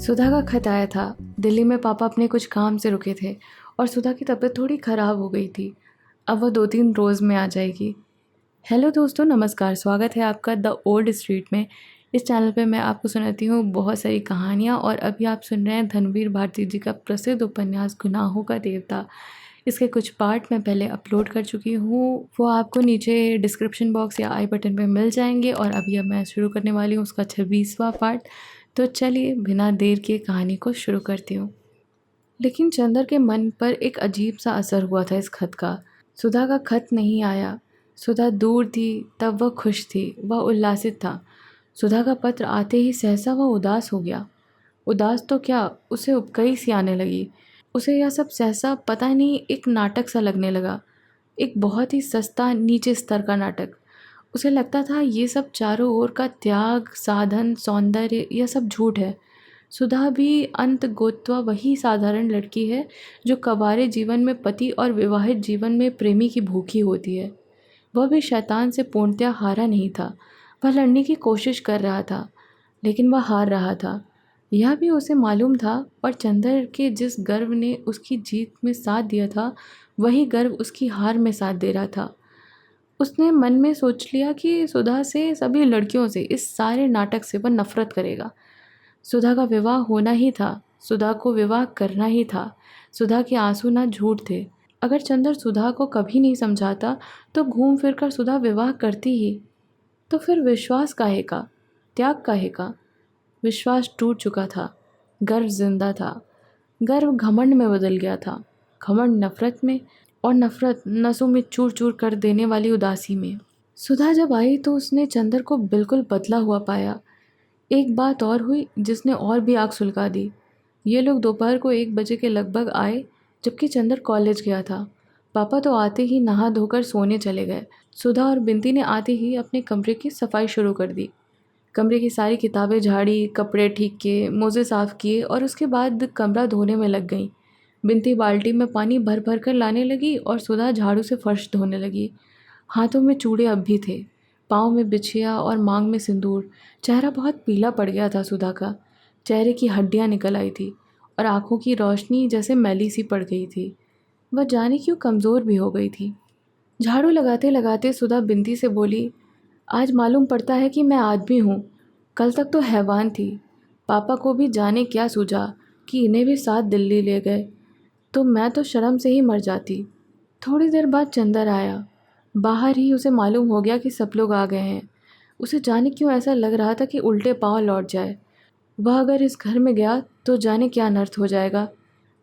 सुधा का खत आया था। दिल्ली में पापा अपने कुछ काम से रुके थे और सुधा की तबीयत थोड़ी ख़राब हो गई थी। अब वह 2-3 रोज़ में आ जाएगी। हेलो दोस्तों, नमस्कार। स्वागत है आपका द ओल्ड स्ट्रीट में। इस चैनल पे मैं आपको सुनाती हूँ बहुत सारी कहानियाँ और अभी आप सुन रहे हैं धनवीर भारती जी का प्रसिद्ध उपन्यास गुनाहों का देवता। इसके कुछ पार्ट मैं पहले अपलोड कर चुकी हूँ, वो आपको नीचे डिस्क्रिप्शन बॉक्स या आई बटन पे मिल जाएंगे। और अभी अब मैं शुरू करने वाली हूँ उसका 26वां पार्ट। तो चलिए बिना देर के कहानी को शुरू करती हूँ। लेकिन चंदर के मन पर एक अजीब सा असर हुआ था इस खत का। सुधा का खत नहीं आया। सुधा दूर थी, तब वह खुश थी, वह उल्लासित था। सुधा का पत्र आते ही सहसा वह उदास हो गया। उदास तो क्या, उसे उबकई सी आने लगी। उसे यह सब सहसा पता नहीं एक नाटक सा लगने लगा, एक बहुत ही सस्ता नीचे स्तर का नाटक। उसे लगता था ये सब चारों ओर का त्याग, साधन, सौंदर्य, यह सब झूठ है। सुधा भी अंत गोत्वा वही साधारण लड़की है जो कवारे जीवन में पति और विवाहित जीवन में प्रेमी की भूखी होती है। वह भी शैतान से पूर्णतया हारा नहीं था। वह लड़ने की कोशिश कर रहा था, लेकिन वह हार रहा था। यह भी उसे मालूम था। और चंदर के जिस गर्व ने उसकी जीत में साथ दिया था, वही गर्व उसकी हार में साथ दे रहा था। उसने मन में सोच लिया कि सुधा से, सभी लड़कियों से, इस सारे नाटक से वह नफरत करेगा। सुधा का विवाह होना ही था, सुधा को विवाह करना ही था। सुधा के आंसू ना झूठ थे। अगर चंदर सुधा को कभी नहीं समझाता तो घूम फिर कर सुधा विवाह करती ही। तो फिर विश्वास काहे का, त्याग काहे का? विश्वास टूट चुका था, गर्व जिंदा था। गर्व घमंड में बदल गया था, घमंड नफरत में, और नफरत नसों में चूर चूर कर देने वाली उदासी में। सुधा जब आई तो उसने चंदर को बिल्कुल बदला हुआ पाया। एक बात और हुई जिसने और भी आग सुलगा दी। ये लोग दोपहर को 1 बजे के लगभग आए, जबकि चंदर कॉलेज गया था। पापा तो आते ही नहा धोकर सोने चले गए। सुधा और बिंती ने आते ही अपने कमरे की सफाई शुरू कर दी। कमरे की सारी किताबें झाड़ी, कपड़े ठीक किए, मोजे साफ़ किए और उसके बाद कमरा धोने में लग गई। बिंती बाल्टी में पानी भर भर कर लाने लगी और सुधा झाड़ू से फर्श धोने लगी। हाथों में चूड़े अब भी थे, पाँव में बिछिया और मांग में सिंदूर। चेहरा बहुत पीला पड़ गया था सुधा का। चेहरे की हड्डियाँ निकल आई थी और आँखों की रोशनी जैसे मैली सी पड़ गई थी। वह जाने क्यों कमज़ोर भी हो गई थी। झाड़ू लगाते लगाते सुधा बिंती से बोली, आज मालूम पड़ता है कि मैं आदमी हूँ। कल तक तो हैवान थी। पापा को भी जाने क्या सूझा कि इन्हें भी साथ दिल्ली ले गए, तो मैं तो शर्म से ही मर जाती। थोड़ी देर बाद चंदर आया। बाहर ही उसे मालूम हो गया कि सब लोग आ गए हैं। उसे जाने क्यों ऐसा लग रहा था कि उल्टे पाँव लौट जाए। वह अगर इस घर में गया तो जाने क्या अनर्थ हो जाएगा।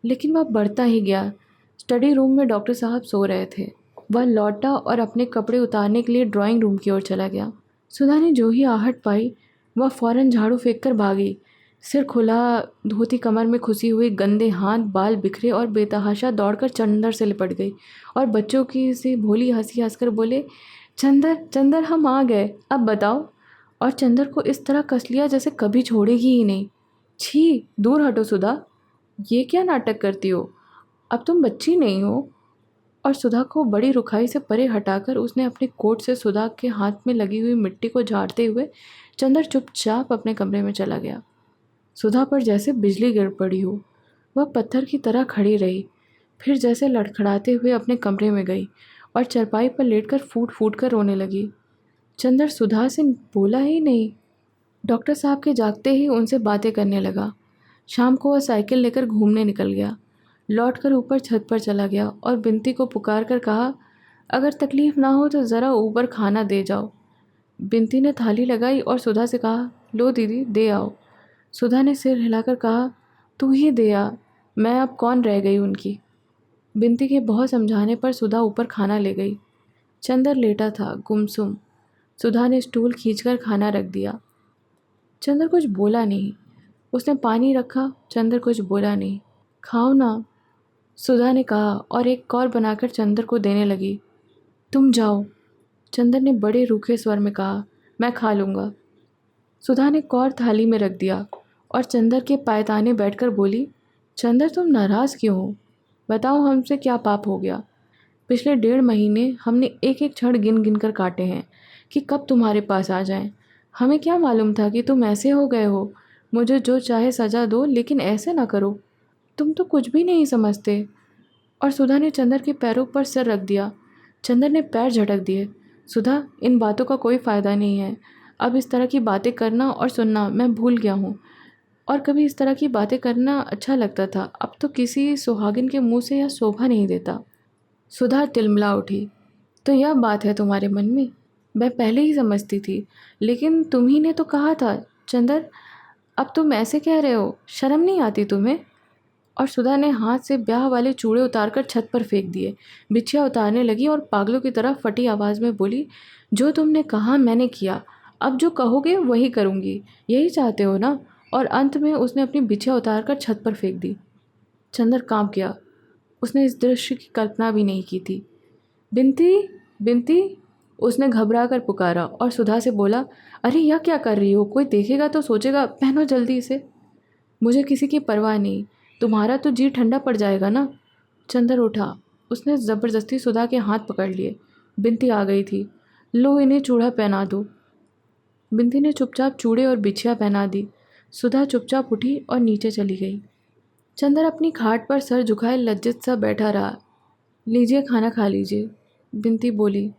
लेकिन वह बढ़ता ही गया। स्टडी रूम में डॉक्टर साहब सो रहे थे। वह लौटा और अपने कपड़े उतारने के लिए ड्राइंग रूम की ओर चला गया। सुधा ने जो ही आहट पाई, वह फ़ौरन झाड़ू फेंक कर भागी। सिर खुला, धोती कमर में खुसी हुई, गंदे हाथ, बाल बिखरे और बेतहाशा दौड़कर चंदर से लिपट गई और बच्चों की सी भोली हंसी हंसकर बोले, चंदर चंदर हम आ गए, अब बताओ। और चंदर को इस तरह कस लिया जैसे कभी छोड़ेगी ही नहीं। छी, दूर हटो सुधा, ये क्या नाटक करती हो? अब तुम बच्ची नहीं हो। और सुधा को बड़ी रुखाई से परे हटाकर उसने अपने कोट से सुधा के हाथ में लगी हुई मिट्टी को झाड़ते हुए चंदर चुपचाप अपने कमरे में चला गया। सुधा पर जैसे बिजली गिर पड़ी हो। वह पत्थर की तरह खड़ी रही, फिर जैसे लड़खड़ाते हुए अपने कमरे में गई और चरपाई पर लेटकर फूट फूट कर रोने लगी। चंदर सुधा से बोला ही नहीं। डॉक्टर साहब के जागते ही उनसे बातें करने लगा। शाम को वह साइकिल लेकर घूमने निकल गया। लौटकर ऊपर छत पर चला गया और बिंती को पुकार कर कहा, अगर तकलीफ़ ना हो तो ज़रा ऊपर खाना दे जाओ। बिंती ने थाली लगाई और सुधा से कहा, लो दीदी दे आओ। सुधा ने सिर हिलाकर कहा, तू ही दे आ, मैं अब कौन रह गई उनकी। बिंती के बहुत समझाने पर सुधा ऊपर खाना ले गई। चंदर लेटा था गुमसुम। सुधा ने स्टूल खींचकर खाना रख दिया। चंदर कुछ बोला नहीं। उसने पानी रखा। चंदर कुछ बोला नहीं। खाओ ना, सुधा ने कहा और एक कौर बनाकर चंदर को देने लगी। तुम जाओ, चंदर ने बड़े रूखे स्वर में कहा, मैं खा लूँगा। सुधा ने कौर थाली में रख दिया और चंदर के पायताने बैठकर बोली, चंदर तुम नाराज़ क्यों हो? बताओ हमसे क्या पाप हो गया? पिछले 1.5 महीने हमने एक एक क्षण गिन गिन कर काटे हैं कि कब तुम्हारे पास आ जाएं। हमें क्या मालूम था कि तुम ऐसे हो गए हो। मुझे जो चाहे सज़ा दो, लेकिन ऐसे ना करो। तुम तो कुछ भी नहीं समझते। और सुधा ने चंदर के पैरों पर सिर रख दिया। चंदर ने पैर झटक दिए। सुधा, इन बातों का कोई फ़ायदा नहीं है। अब इस तरह की बातें करना और सुनना मैं भूल गया हूँ। और कभी इस तरह की बातें करना अच्छा लगता था, अब तो किसी सुहागिन के मुंह से यह शोभा नहीं देता। सुधा तिलमिला उठी। तो यह बात है तुम्हारे मन में? मैं पहले ही समझती थी, लेकिन तुम ही ने तो कहा था। चंदर, अब तुम ऐसे कह रहे हो, शर्म नहीं आती तुम्हें? और सुधा ने हाथ से ब्याह वाले चूड़े उतारकर छत पर फेंक दिए। बिछिया उतारने लगी और पागलों की तरह फटी आवाज़ में बोली, जो तुमने कहा मैंने किया, अब जो कहोगे वही करूँगी। यही चाहते हो ना? और अंत में उसने अपनी बिछिया उतारकर छत पर फेंक दी। चंदर कांप गया। उसने इस दृश्य की कल्पना भी नहीं की थी। बिनती, बिनती, उसने घबरा कर पुकारा और सुधा से बोला, अरे यह क्या कर रही हो? कोई देखेगा तो सोचेगा, पहनो जल्दी इसे। मुझे किसी की परवाह नहीं, तुम्हारा तो जी ठंडा पड़ जाएगा ना। चंदर उठा। उसने ज़बरदस्ती सुधा के हाथ पकड़ लिए। बिनती आ गई थी। लो, इन्हें चूड़ा पहना दो। बिनती ने चुपचाप चूड़े और बिछिया पहना दी। सुधा चुपचाप उठी और नीचे चली गई। चंदर अपनी खाट पर सर झुकाए लज्जित सा बैठा रहा। लीजिए, खाना खा लीजिए। बिनती बोली,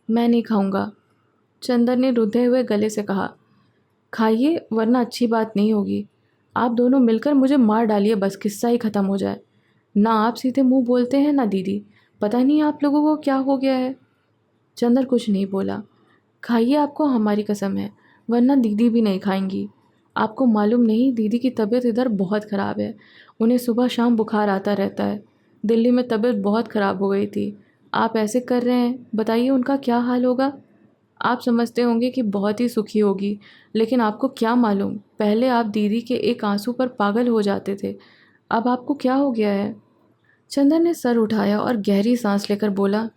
मैं नहीं खाऊंगा। चंदर ने रुंधे हुए गले से कहा, खाइए, वरना अच्छी बात नहीं होगी। आप दोनों मिलकर मुझे मार डालिए, बस किस्सा ही ख़त्म हो जाए। ना आप सीधे मुंह बोलते हैं ना दीदी, पता नहीं आप लोगों को क्या हो गया है। चंदर कुछ नहीं बोला। खाइए, आपको हमारी कसम है, वरना दीदी भी नहीं खाएंगी। आपको मालूम नहीं, दीदी की तबीयत इधर बहुत ख़राब है। उन्हें सुबह शाम बुखार आता रहता है। दिल्ली में तबीयत बहुत ख़राब हो गई थी। आप ऐसे कर रहे हैं, बताइए उनका क्या हाल होगा। आप समझते होंगे कि बहुत ही सुखी होगी, लेकिन आपको क्या मालूम, पहले आप दीदी के एक आंसू पर पागल हो जाते थे, अब आपको क्या हो गया है। चंदन ने सर उठाया और गहरी सांस लेकर बोला,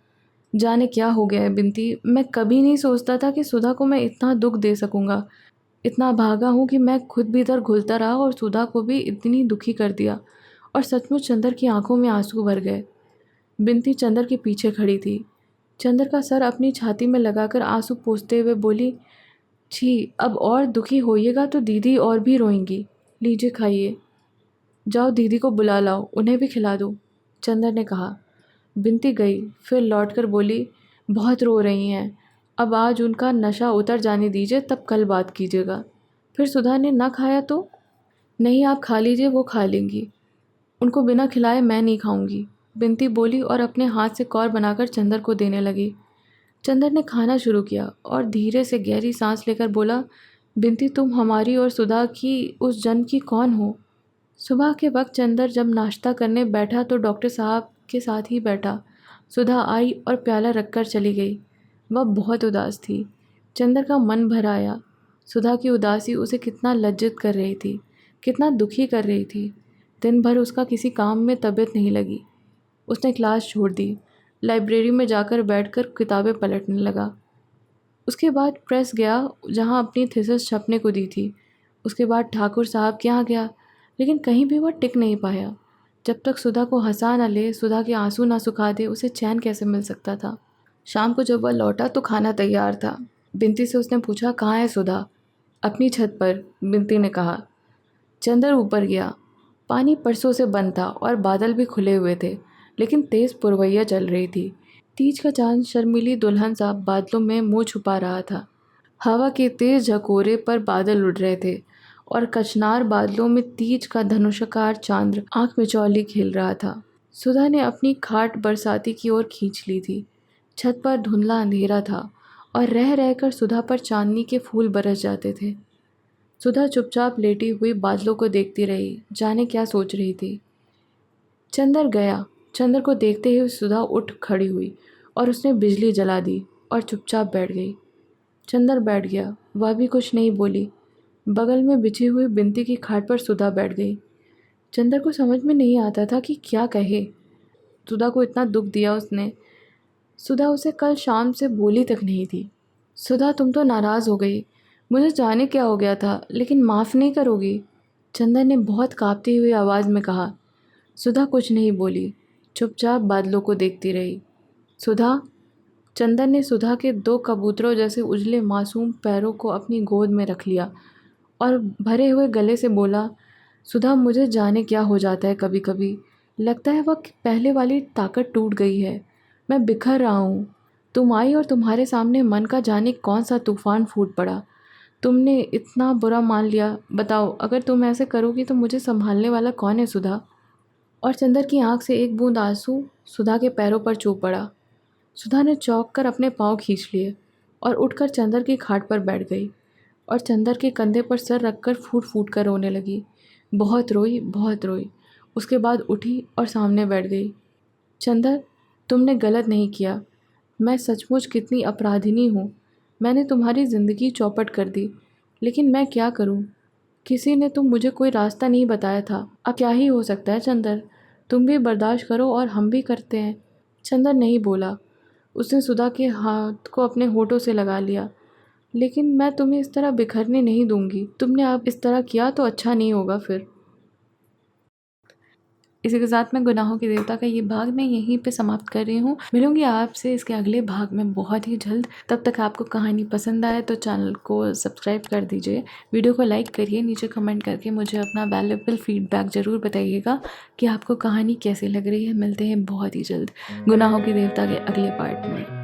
जाने क्या हो गया है बिनती, मैं कभी नहीं सोचता था कि सुधा को मैं इतना दुख दे सकूंगा। इतना भागा हूँ कि मैं खुद भी इधर घुलता रहा और सुधा को भी इतनी दुखी कर दिया। और सचमुच चंदर की आंखों में आंसू भर गए। बिनती चंदर के पीछे खड़ी थी। चंदर का सर अपनी छाती में लगाकर आंसू पोंछते हुए बोली, छी, अब और दुखी होइएगा तो दीदी और भी रोएंगी। लीजिए खाइए। जाओ दीदी को बुला लाओ, उन्हें भी खिला दो। चंदर ने कहा। बिनती गई, फिर लौटकर बोली, बहुत रो रही हैं, अब आज उनका नशा उतर जाने दीजिए, तब कल बात कीजिएगा। फिर सुधा ने ना खाया तो? नहीं, आप खा लीजिए, वो खा लेंगी। उनको बिना खिलाए मैं नहीं खाऊंगी, बिनती बोली और अपने हाथ से कौर बनाकर चंदर को देने लगी। चंदर ने खाना शुरू किया और धीरे से गहरी सांस लेकर बोला, बिनती, तुम हमारी और सुधा की उस जन्म की कौन हो? सुबह के वक्त चंदर जब नाश्ता करने बैठा तो डॉक्टर साहब के साथ ही बैठा। सुधा आई और प्याला रखकर चली गई। वह बहुत उदास थी। चंदर का मन भर आया। सुधा की उदासी उसे कितना लज्जित कर रही थी, कितना दुखी कर रही थी। दिन भर उसका किसी काम में तबीयत नहीं लगी। उसने क्लास छोड़ दी, लाइब्रेरी में जाकर बैठकर किताबें पलटने लगा। उसके बाद प्रेस गया, जहाँ अपनी थीसिस छपने को दी थी। उसके बाद ठाकुर साहब के यहाँ गया, लेकिन कहीं भी वह टिक नहीं पाया। जब तक सुधा को हंसा न ले, सुधा के आंसू ना सुखा दे, उसे चैन कैसे मिल सकता था। शाम को जब वह लौटा तो खाना तैयार था। बिनती से उसने पूछा, कहाँ है सुधा? अपनी छत पर, बिनती ने कहा। चंदर ऊपर गया। पानी परसों से बंद था और बादल भी खुले हुए थे, लेकिन तेज़ पुरवैया चल रही थी। तीज का चांद शर्मीली दुल्हन सा बादलों में मुंह छुपा रहा था। हवा के तेज झकोरे पर बादल उड़ रहे थे और कचनार बादलों में तीज का धनुषाकार चांद आंख मिचौली खेल रहा था। सुधा ने अपनी खाट बरसाती की ओर खींच ली थी। छत पर धुंधला अंधेरा था और रह रहकर सुधा पर चांदनी के फूल बरस जाते थे। सुधा चुपचाप लेटी हुई बादलों को देखती रही, जाने क्या सोच रही थी। चंदर गया। चंदर को देखते ही सुधा उठ खड़ी हुई और उसने बिजली जला दी और चुपचाप बैठ गई। चंदर बैठ गया, वह भी कुछ नहीं बोली। बगल में बिछी हुई बिनती की खाट पर सुधा बैठ गई। चंदर को समझ में नहीं आता था कि क्या कहे। सुधा को इतना दुख दिया उसने। सुधा उसे कल शाम से बोली तक नहीं थी। सुधा, तुम तो नाराज़ हो गई, मुझे जाने क्या हो गया था, लेकिन माफ़ नहीं करोगी? चंदर ने बहुत काँपती हुई आवाज़ में कहा। सुधा कुछ नहीं बोली, चुपचाप बादलों को देखती रही। सुधा। चंदन ने सुधा के दो कबूतरों जैसे उजले मासूम पैरों को अपनी गोद में रख लिया और भरे हुए गले से बोला, सुधा मुझे जाने क्या हो जाता है कभी कभी, लगता है वह पहले वाली ताकत टूट गई है। मैं बिखर रहा हूँ। तुम आई और तुम्हारे सामने मन का जाने कौन सा तूफान फूट पड़ा। तुमने इतना बुरा मान लिया। बताओ, अगर तुम ऐसे करोगी तो मुझे संभालने वाला कौन है सुधा। और चंदर की आंख से एक बूंद आंसू सुधा के पैरों पर चूप पड़ा। सुधा ने चौंक कर अपने पाँव खींच लिए और उठकर चंदर की खाट पर बैठ गई और चंदर के कंधे पर सर रखकर फूट फूट कर रोने लगी। बहुत रोई, बहुत रोई। उसके बाद उठी और सामने बैठ गई। चंदर, तुमने गलत नहीं किया। मैं सचमुच कितनी अपराधिनी हूँ। मैंने तुम्हारी ज़िंदगी चौपट कर दी, लेकिन मैं क्या करूँ। किसी ने मुझे कोई रास्ता नहीं बताया था। अब क्या ही हो सकता है चंदर। तुम भी बर्दाश्त करो और हम भी करते हैं। चंदर नहीं बोला। उसने सुधा के हाथ को अपने होठों से लगा लिया। लेकिन मैं तुम्हें इस तरह बिखरने नहीं दूंगी। तुमने अब इस तरह किया तो अच्छा नहीं होगा फिर। इसी के साथ मैं गुनाहों के देवता का ये भाग मैं यहीं पे समाप्त कर रही हूँ। मिलूंगी आपसे इसके अगले भाग में बहुत ही जल्द। तब तक आपको कहानी पसंद आए तो चैनल को सब्सक्राइब कर दीजिए, वीडियो को लाइक करिए, नीचे कमेंट करके मुझे अपना वैल्यूएबल फीडबैक ज़रूर बताइएगा कि आपको कहानी कैसी लग रही है। मिलते हैं बहुत ही जल्द गुनाहों के देवता के अगले पार्ट में।